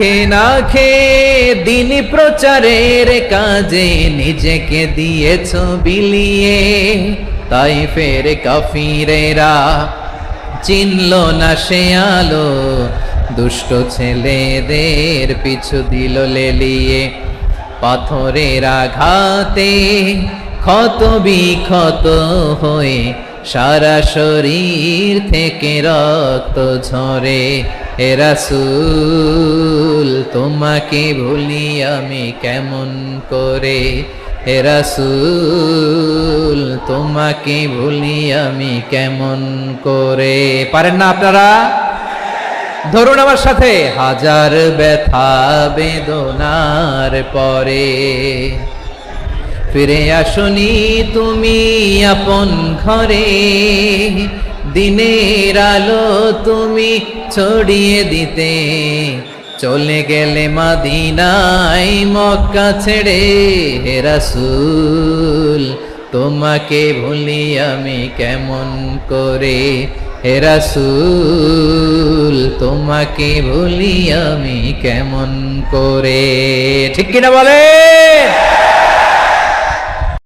কে না খেয়ে দিন প্রচারের কাজে নিজেকে দিয়েছ বিলিয়ে, তাই ফের কাফিরেরা চিনল না সে আলো, দুষ্ট ছেলেদের পিছু দিল লেলিয়ে। পাথরের আঘাতে ক্ষত বিক্ষত হয়ে সারা শরীর থেকে রক্ত ঝরে। হে রাসূল তোমাকে ভুলি আমি কেমন করে, হে রাসূল তোমাকে ভুলি আমি কেমন করে। পারেন না আপনারা? ধরুন আমার সাথে। হাজার ব্যথা বেদনার পরে ফিরে আসনি তুমি আপন ঘরে, দিনের আলো তুমি ছড়িয়ে দিতে চলে গেলে মদিনায় মক্কা ছেড়ে। হে রাসূল তোমাকে ভুলি আমি কেমন করে, হে রাসূল তোমাকে ভুলি আমি কেমন করে। ঠিক কিনা বলে?